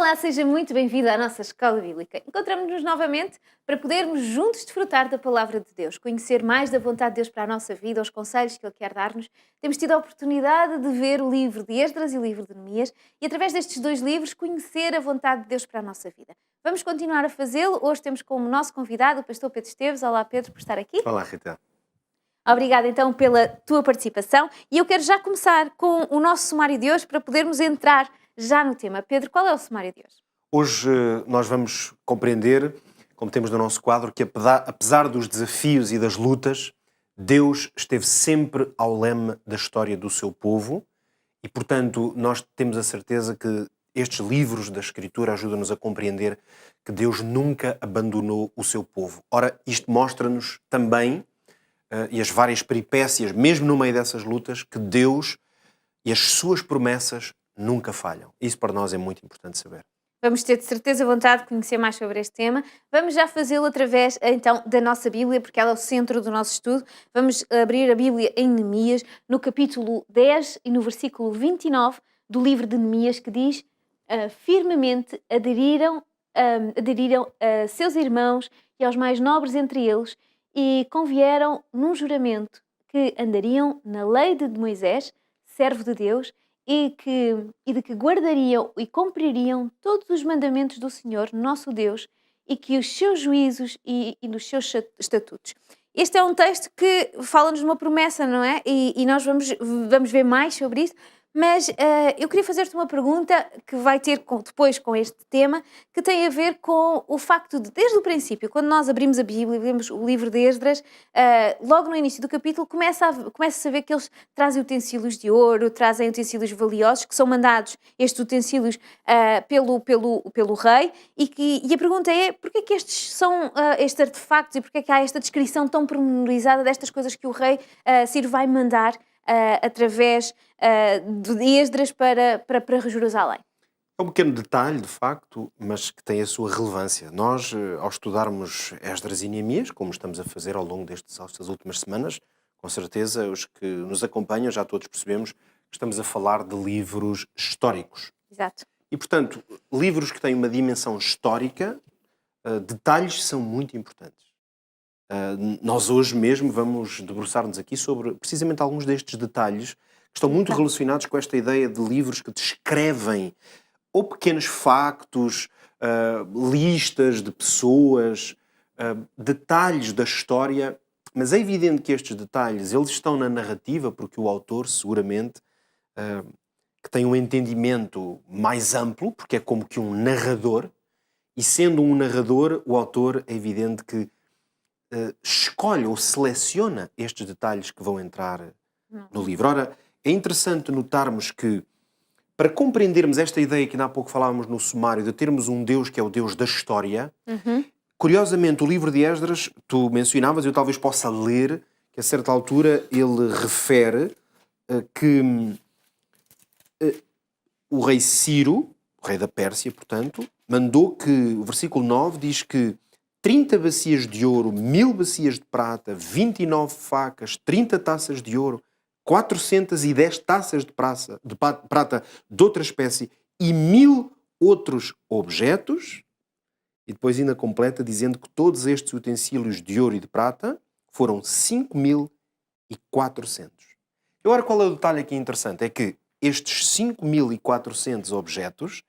Olá, seja muito bem-vindo à nossa Escola Bíblica. Encontramos-nos novamente para podermos juntos desfrutar da Palavra de Deus, conhecer mais da vontade de Deus para a nossa vida, os conselhos que Ele quer dar-nos. Temos tido a oportunidade de ver o livro de Esdras e o livro de Neemias e, através destes dois livros, conhecer a vontade de Deus para a nossa vida. Vamos continuar a fazê-lo. Hoje temos como nosso convidado o pastor Pedro Esteves. Olá, Pedro, por estar aqui. Olá, Rita. Obrigada, então, pela tua participação. E eu quero já começar com o nosso sumário de hoje para podermos entrar já no tema. Pedro, qual é o sumário de hoje? Hoje nós vamos compreender, como temos no nosso quadro, que apesar dos desafios e das lutas, Deus esteve sempre ao leme da história do seu povo e, portanto, nós temos a certeza que estes livros da Escritura ajudam-nos a compreender que Deus nunca abandonou o seu povo. Ora, isto mostra-nos também, e as várias peripécias, mesmo no meio dessas lutas, que Deus e as suas promessas nunca falham. Isso para nós é muito importante saber. Vamos ter de certeza vontade de conhecer mais sobre este tema. Vamos já fazê-lo através, então, da nossa Bíblia, porque ela é o centro do nosso estudo. Vamos abrir a Bíblia em Neemias, no capítulo 10 e no versículo 29 do livro de Neemias, que diz: firmemente aderiram a seus irmãos e aos mais nobres entre eles e convieram num juramento que andariam na lei de Moisés, servo de Deus, e de que guardariam e cumpririam todos os mandamentos do Senhor, nosso Deus, e que os seus juízos e dos seus estatutos. Este é um texto que fala-nos de uma promessa, não é? E nós vamos ver mais sobre isso. Mas eu queria fazer-te uma pergunta que vai ter depois com este tema, que tem a ver com o facto de, desde o princípio, quando nós abrimos a Bíblia e vemos o livro de Esdras, logo no início do capítulo começa a ver que eles trazem utensílios de ouro, trazem utensílios valiosos, que são mandados, estes utensílios, pelo rei, e a pergunta é, porquê que estes são estes artefactos e porquê que há esta descrição tão pormenorizada destas coisas que o rei Ciro vai mandar através de Esdras para Jerusalém? É um pequeno detalhe, de facto, mas que tem a sua relevância. Nós, ao estudarmos Esdras e Neemias, como estamos a fazer ao longo destas últimas semanas, com certeza os que nos acompanham já todos percebemos que estamos a falar de livros históricos. Exato. E, portanto, livros que têm uma dimensão histórica, detalhes são muito importantes. Nós hoje mesmo vamos debruçar-nos aqui sobre precisamente alguns destes detalhes que estão muito relacionados com esta ideia de livros que descrevem ou pequenos factos, listas de pessoas, detalhes da história, mas é evidente que estes detalhes eles estão na narrativa porque o autor seguramente que tem um entendimento mais amplo, porque é como que um narrador, e sendo um narrador, o autor é evidente que escolhe ou seleciona estes detalhes que vão entrar no livro. Ora, é interessante notarmos que, para compreendermos esta ideia que ainda há pouco falávamos no sumário, de termos um Deus que é o Deus da história, curiosamente, o livro de Esdras, tu mencionavas, eu talvez possa ler, que a certa altura ele refere que o rei Ciro, o rei da Pérsia, portanto, mandou que, o versículo 9 diz que 30 bacias de ouro, 1000 bacias de prata, 29 facas, 30 taças de ouro, 410 taças de prata de outra espécie e 1000 outros objetos. E depois ainda completa dizendo que todos estes utensílios de ouro e de prata foram 5.400. Agora, qual é o detalhe aqui interessante? É que estes 5.400 objetos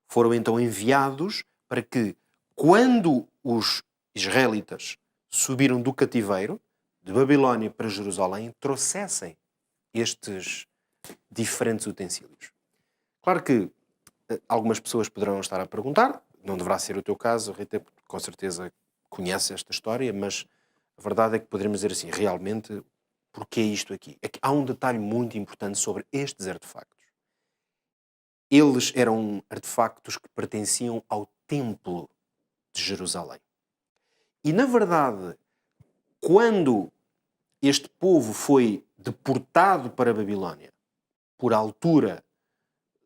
foram então enviados para que, quando os israelitas subiram do cativeiro de Babilónia para Jerusalém, trouxessem estes diferentes utensílios. Claro que algumas pessoas poderão estar a perguntar, não deverá ser o teu caso, Rita, com certeza conhece esta história, mas a verdade é que poderemos dizer assim, realmente, porquê isto aqui? É que há um detalhe muito importante sobre estes artefactos. Eles eram artefactos que pertenciam ao templo de Jerusalém. E, na verdade, quando este povo foi deportado para a Babilónia por altura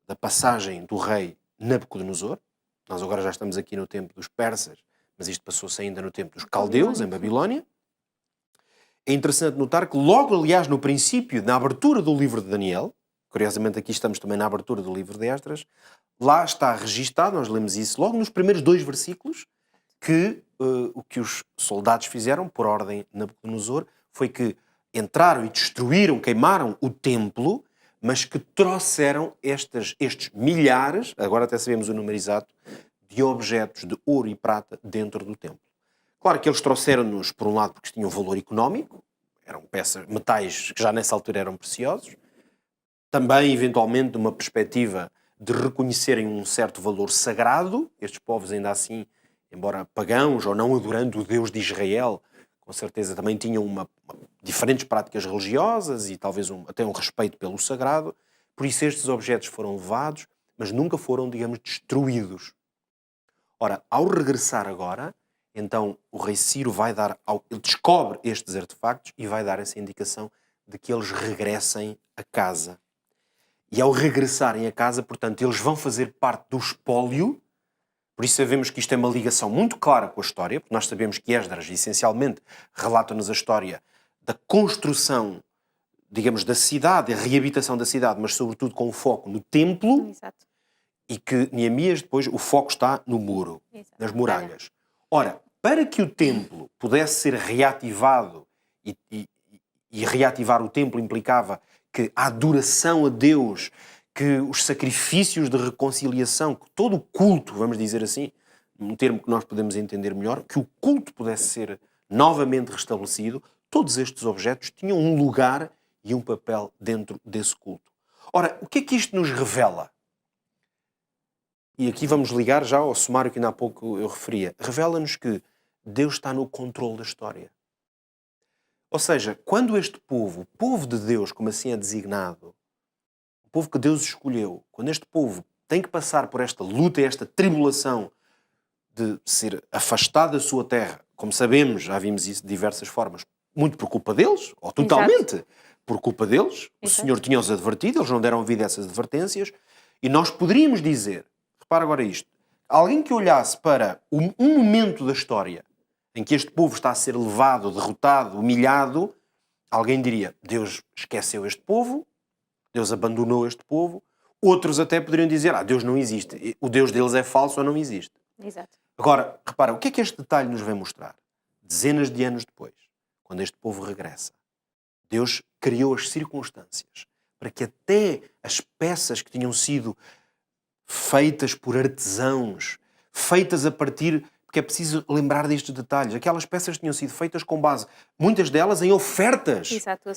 da passagem do rei Nabucodonosor, nós agora já estamos aqui no tempo dos persas, mas isto passou-se ainda no tempo dos caldeus, em Babilónia. É interessante notar que logo, aliás, no princípio, na abertura do livro de Daniel, curiosamente aqui estamos também na abertura do livro de Esdras, lá está registado, nós lemos isso logo nos primeiros 2 versículos, que o que os soldados fizeram, por ordem de Nabucodonosor, foi que entraram e destruíram, queimaram o templo, mas que trouxeram estes milhares, agora até sabemos o número exato, de objetos de ouro e prata dentro do templo. Claro que eles trouxeram-nos, por um lado, porque tinham valor económico, eram peças, metais que já nessa altura eram preciosos, também, eventualmente, de uma perspectiva de reconhecerem um certo valor sagrado. Estes povos, ainda assim, embora pagãos ou não adorando o Deus de Israel, com certeza também tinham diferentes práticas religiosas e talvez até um respeito pelo sagrado. Por isso estes objetos foram levados, mas nunca foram, digamos, destruídos. Ora, ao regressar agora, então o rei Ciro ele descobre estes artefactos e vai dar essa indicação de que eles regressem a casa. E ao regressarem a casa, portanto, eles vão fazer parte do espólio. Por isso sabemos que isto é uma ligação muito clara com a história, porque nós sabemos que Esdras, essencialmente, relata-nos a história da construção, digamos, da cidade, a reabilitação da cidade, mas sobretudo com o foco no templo. Exato. E que Neemias, depois, o foco está no muro, Exato. nas muralhas. Ora, para que o templo pudesse ser reativado, e reativar o templo implicava que a adoração a Deus, que os sacrifícios de reconciliação, que todo o culto, vamos dizer assim, um termo que nós podemos entender melhor, que o culto pudesse ser novamente restabelecido, todos estes objetos tinham um lugar e um papel dentro desse culto. Ora, o que é que isto nos revela? E aqui vamos ligar já ao sumário que ainda há pouco eu referia. Revela-nos que Deus está no controle da história. Ou seja, quando este povo, o povo de Deus, como assim é designado, o povo que Deus escolheu, quando este povo tem que passar por esta luta, esta tribulação de ser afastado da sua terra, como sabemos, já vimos isso de diversas formas, muito por culpa deles, ou totalmente por culpa deles, o Senhor tinha-os advertido, eles não deram ouvido a essas advertências, e nós poderíamos dizer, repara agora isto, alguém que olhasse para um momento da história em que este povo está a ser levado, derrotado, humilhado, alguém diria, Deus esqueceu este povo, Deus abandonou este povo. Outros até poderiam dizer, Deus não existe, o Deus deles é falso ou não existe. Exato. Agora, repara, o que é que este detalhe nos vem mostrar? Dezenas de anos depois, quando este povo regressa, Deus criou as circunstâncias para que até as peças que tinham sido feitas por artesãos, feitas a partir... Porque é preciso lembrar destes detalhes. Aquelas peças tinham sido feitas com base, muitas delas, em ofertas. Exato,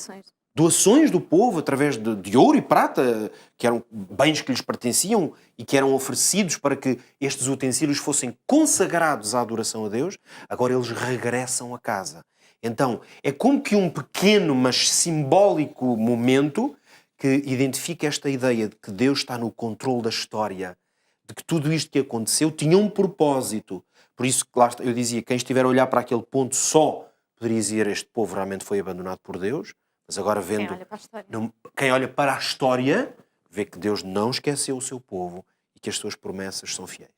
Doações do povo, através de ouro e prata, que eram bens que lhes pertenciam e que eram oferecidos para que estes utensílios fossem consagrados à adoração a Deus. Agora eles regressam a casa. Então, é como que um pequeno, mas simbólico momento que identifica esta ideia de que Deus está no controle da história, de que tudo isto que aconteceu tinha um propósito. Por isso, lá eu dizia, quem estiver a olhar para aquele ponto só poderia dizer este povo realmente foi abandonado por Deus, mas agora vendo quem olha para a história vê que Deus não esqueceu o seu povo e que as suas promessas são fiéis.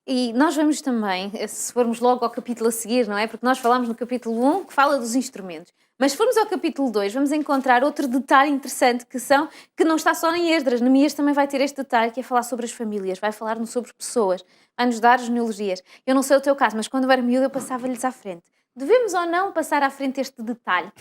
E nós vamos também, se formos logo ao capítulo a seguir, não é? Porque nós falámos no capítulo 1 que fala dos instrumentos. Mas se formos ao capítulo 2, vamos encontrar outro detalhe interessante que não está só em Esdras. Neemias também vai ter este detalhe, que é falar sobre as famílias, vai falar-nos sobre pessoas, vai-nos dar genealogias. Eu não sei o teu caso, mas quando eu era miúda eu passava-lhes à frente. Devemos ou não passar à frente este detalhe?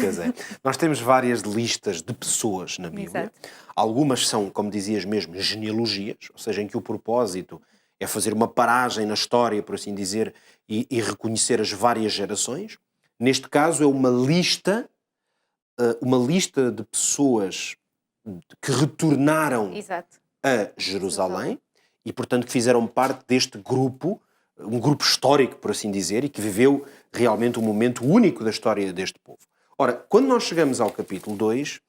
Pois é. Nós temos várias listas de pessoas na Bíblia. Exato. Algumas são, como dizias mesmo, genealogias, ou seja, em que o propósito é fazer uma paragem na história, por assim dizer, e reconhecer as várias gerações. Neste caso é uma lista de pessoas que retornaram Exato. a Jerusalém e, portanto, que fizeram parte deste grupo, um grupo histórico, por assim dizer, e que viveu realmente um momento único da história deste povo. Ora, quando nós chegamos ao capítulo 2,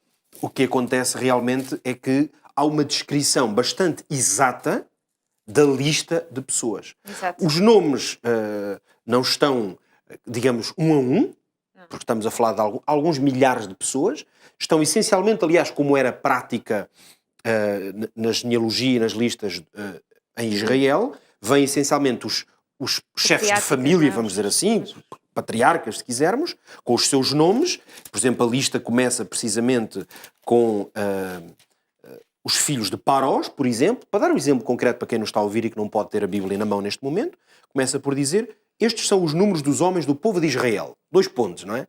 o que acontece realmente é que há uma descrição bastante exata da lista de pessoas. Exato. Os nomes não estão, digamos, um a um, porque estamos a falar de alguns milhares de pessoas. Estão essencialmente, aliás, como era prática na genealogia e nas listas em Israel, vêm essencialmente os chefes de família, vamos dizer assim, patriarcas, se quisermos, com os seus nomes. Por exemplo, a lista começa precisamente com os filhos de Parós, por exemplo. Para dar um exemplo concreto para quem nos está a ouvir e que não pode ter a Bíblia na mão neste momento, começa por dizer: estes são os números dos homens do povo de Israel. 2 pontos, não é?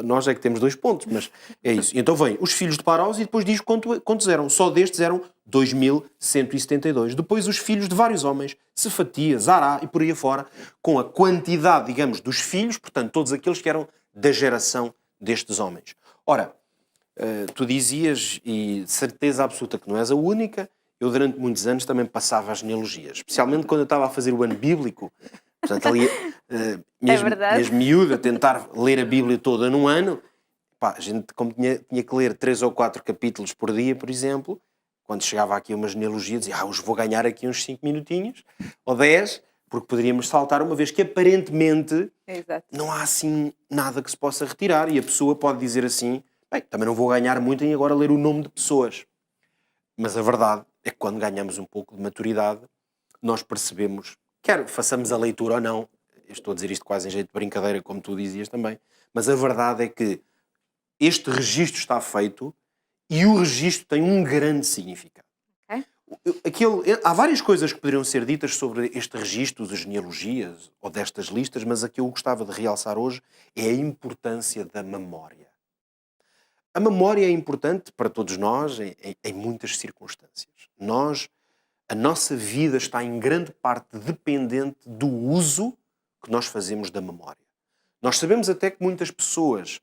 Nós é que temos 2 pontos, mas é isso. E então vem os filhos de Parós e depois diz quantos eram. Só destes eram 2.172. Depois os filhos de vários homens, Cefatias, Zará e por aí afora, com a quantidade, digamos, dos filhos, portanto, todos aqueles que eram da geração destes homens. Ora, tu dizias, e de certeza absoluta que não és a única, eu durante muitos anos também passava as genealogias, especialmente quando eu estava a fazer o ano bíblico. Portanto, ali, mesmo miúdo, a tentar ler a Bíblia toda num ano, pá, a gente, como tinha que ler 3 ou 4 capítulos por dia, por exemplo, quando chegava aqui uma genealogia, dizia: hoje vou ganhar aqui uns 5 minutinhos, ou 10, porque poderíamos saltar, uma vez que aparentemente não há assim nada que se possa retirar, e a pessoa pode dizer assim: bem, também não vou ganhar muito em agora ler o nome de pessoas. Mas a verdade é que quando ganhamos um pouco de maturidade, nós percebemos, quer façamos a leitura ou não, eu estou a dizer isto quase em jeito de brincadeira, como tu dizias também, mas a verdade é que este registro está feito e o registro tem um grande significado. Há várias coisas que poderiam ser ditas sobre este registro das genealogias ou destas listas, mas a que eu gostava de realçar hoje é a importância da memória. A memória é importante para todos nós em muitas circunstâncias. A nossa vida está em grande parte dependente do uso que nós fazemos da memória. Nós sabemos até que muitas pessoas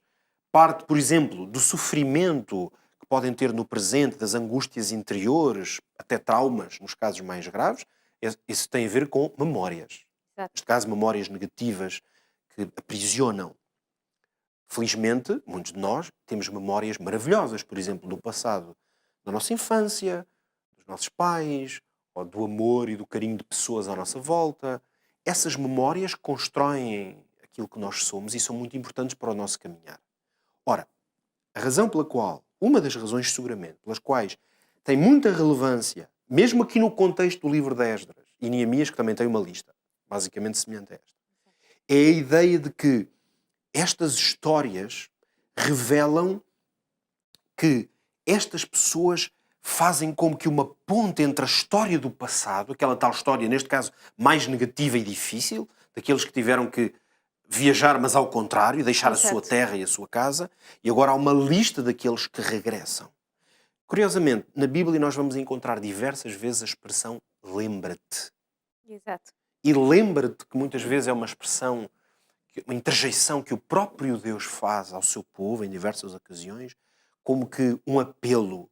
partem, por exemplo, do sofrimento que podem ter no presente, das angústias interiores, até traumas, nos casos mais graves. Isso tem a ver com memórias. Neste caso, memórias negativas que aprisionam. Felizmente, muitos de nós temos memórias maravilhosas, por exemplo, do passado, da nossa infância, dos nossos pais, ou do amor e do carinho de pessoas à nossa volta. Essas memórias constroem aquilo que nós somos e são muito importantes para o nosso caminhar. Ora, a razão pela qual, uma das razões seguramente, pelas quais tem muita relevância, mesmo aqui no contexto do livro de Esdras e Neemias, que também tem uma lista, basicamente semelhante a esta, é a ideia de que estas histórias revelam que estas pessoas fazem como que uma ponte entre a história do passado, aquela tal história, neste caso, mais negativa e difícil, daqueles que tiveram que viajar, mas ao contrário, deixar a sua terra e a sua casa, e agora há uma lista daqueles que regressam. Curiosamente, na Bíblia nós vamos encontrar diversas vezes a expressão lembra-te. Exato. E lembra-te, que muitas vezes é uma expressão, uma interjeição que o próprio Deus faz ao seu povo em diversas ocasiões, como que um apelo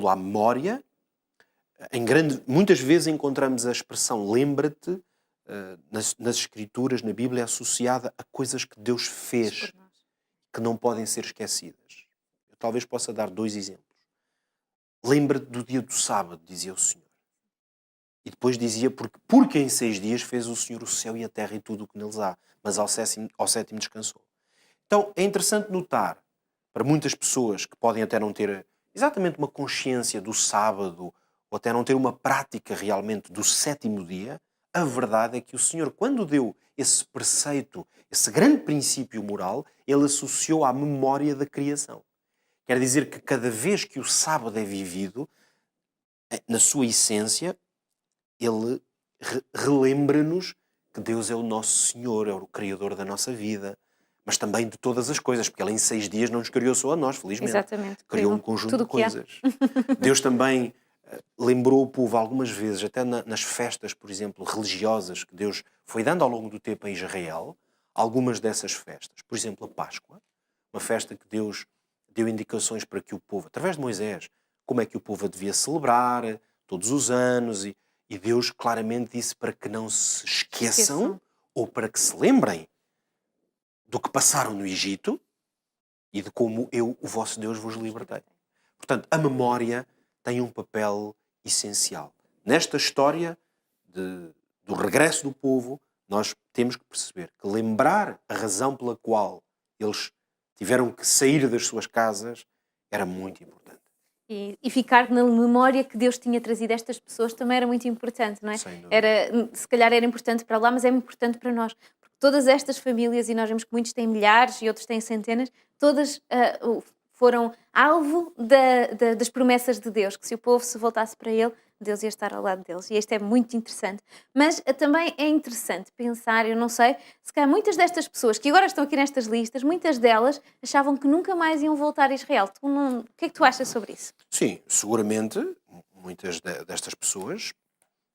à memória. Muitas vezes encontramos a expressão lembra-te nas Escrituras, na Bíblia, associada a coisas que Deus fez, que não podem ser esquecidas. Eu talvez possa dar 2 exemplos. Lembra-te do dia do sábado, dizia o Senhor. E depois dizia, porque em 6 dias fez o Senhor o céu e a terra e tudo o que neles há, mas ao sétimo descansou. Então é interessante notar, para muitas pessoas que podem até não ter exatamente uma consciência do sábado, ou até não ter uma prática realmente do 7º dia, a verdade é que o Senhor, quando deu esse preceito, esse grande princípio moral, ele associou à memória da criação. Quer dizer que cada vez que o sábado é vivido, na sua essência, ele relembra-nos que Deus é o nosso Senhor, é o Criador da nossa vida, mas também de todas as coisas, porque Ele em 6 dias não nos criou só a nós, felizmente. Exatamente. Criou um conjunto de coisas. Deus também lembrou o povo algumas vezes, até nas festas, por exemplo, religiosas, que Deus foi dando ao longo do tempo a Israel, algumas dessas festas. Por exemplo, a Páscoa, uma festa que Deus deu indicações para que o povo, através de Moisés, como é que o povo a devia celebrar todos os anos, e Deus claramente disse para que não se esqueçam ou para que se lembrem do que passaram no Egito e de como eu, o vosso Deus, vos libertei. Portanto, a memória tem um papel essencial. Nesta história do regresso do povo, nós temos que perceber que lembrar a razão pela qual eles tiveram que sair das suas casas era muito importante. E ficar na memória que Deus tinha trazido estas pessoas também era muito importante, não é? Sem dúvida. Se calhar era importante para lá, mas é importante para nós. Porque todas estas famílias, e nós vemos que muitos têm milhares e outros têm centenas, todas foram alvo das promessas de Deus, que se o povo se voltasse para Ele, Deus ia estar ao lado deles. E isto é muito interessante. Mas também é interessante pensar, eu não sei, se calhar muitas destas pessoas que agora estão aqui nestas listas, muitas delas achavam que nunca mais iam voltar a Israel. O que é que tu achas sobre isso? Sim, seguramente muitas destas pessoas,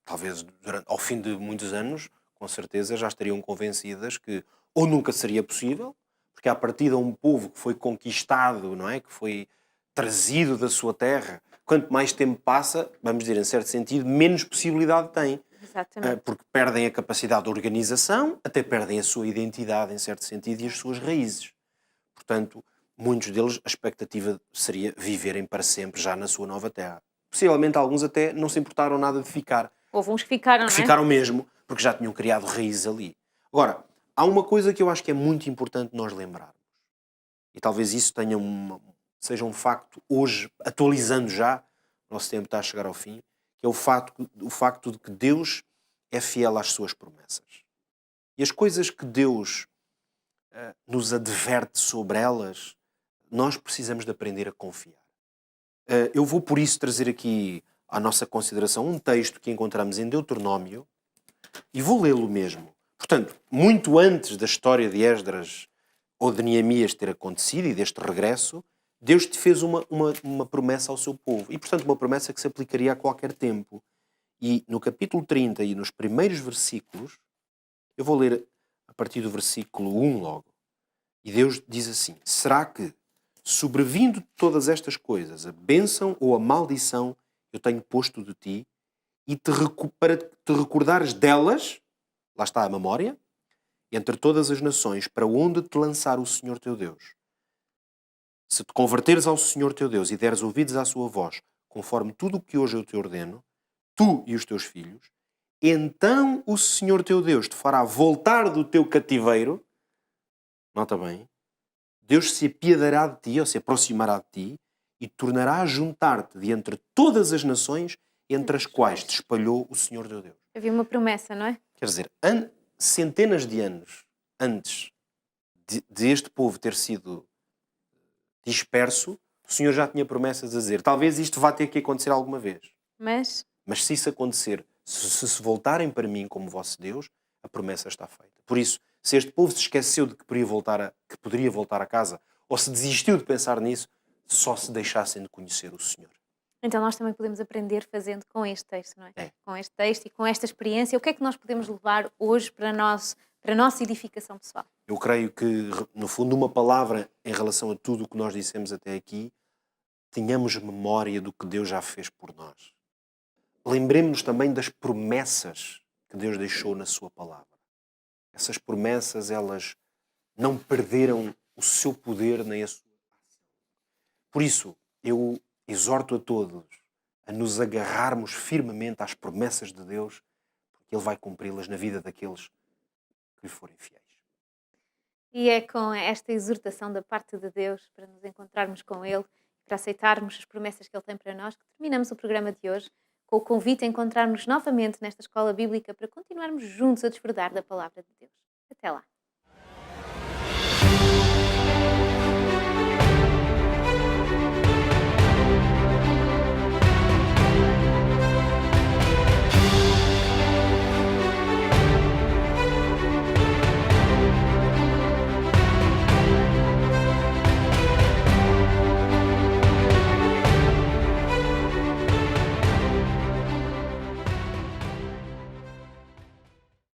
talvez ao fim de muitos anos, com certeza já estariam convencidas que ou nunca seria possível, porque à partida um povo que foi conquistado, não é? Que foi trazido da sua terra, quanto mais tempo passa, vamos dizer, em certo sentido, menos possibilidade tem. Exatamente. Porque perdem a capacidade de organização, até perdem a sua identidade, em certo sentido, e as suas raízes. Portanto, muitos deles, a expectativa seria viverem para sempre já na sua nova terra. Possivelmente alguns até não se importaram nada de ficar. Houve uns que ficaram, Que não é? ficaram mesmo, porque já tinham criado raízes ali. Agora, há uma coisa que eu acho que é muito importante nós lembrarmos. E talvez isso seja um facto hoje, atualizando já, o nosso tempo está a chegar ao fim, que é o facto de que Deus é fiel às suas promessas. E as coisas que Deus nos adverte sobre elas, nós precisamos de aprender a confiar. Eu vou por isso trazer aqui à nossa consideração um texto que encontramos em Deuteronômio e vou lê-lo mesmo. Portanto, muito antes da história de Esdras ou de Neemias ter acontecido e deste regresso, Deus te fez uma promessa ao seu povo. E, portanto, uma promessa que se aplicaria a qualquer tempo. E no capítulo 30 e nos primeiros versículos, eu vou ler a partir do versículo 1 logo. E Deus diz assim: será que, sobrevindo todas estas coisas, a bênção ou a maldição eu tenho posto de ti, e para te recordares delas, lá está a memória, entre todas as nações, para onde te lançar o Senhor teu Deus. Se te converteres ao Senhor teu Deus e deres ouvidos à sua voz, conforme tudo o que hoje eu te ordeno, tu e os teus filhos, então o Senhor teu Deus te fará voltar do teu cativeiro. Nota bem, Deus se apiedará de ti, ou se aproximará de ti, e tornará a juntar-te de entre todas as nações entre as quais te espalhou o Senhor teu Deus. Havia uma promessa, não é? Quer dizer, centenas de anos antes de este povo ter sido disperso, o Senhor já tinha promessas a dizer: talvez isto vá ter que acontecer alguma vez. Mas Se isso acontecer, se voltarem para mim como vosso Deus, a promessa está feita. Por isso, se este povo se esqueceu de que poderia voltar a casa, ou se desistiu de pensar nisso, só se deixassem de conhecer o Senhor. então nós também podemos aprender fazendo com este texto, não é? É. Com este texto e com esta experiência, o que é que nós podemos levar hoje para a nossa edificação pessoal? Eu creio que, no fundo, uma palavra em relação a tudo o que nós dissemos até aqui, tenhamos memória do que Deus já fez por nós. Lembremos-nos também das promessas que Deus deixou na sua palavra. Essas promessas, elas não perderam o seu poder nem a sua ação. Por isso, eu exorto a todos a nos agarrarmos firmemente às promessas de Deus, porque Ele vai cumpri-las na vida daqueles que lhe forem fiéis. E é com esta exortação da parte de Deus para nos encontrarmos com Ele, para aceitarmos as promessas que Ele tem para nós, que terminamos o programa de hoje com o convite a encontrarmos novamente nesta escola bíblica para continuarmos juntos a desfrutar da palavra de Deus. Até lá!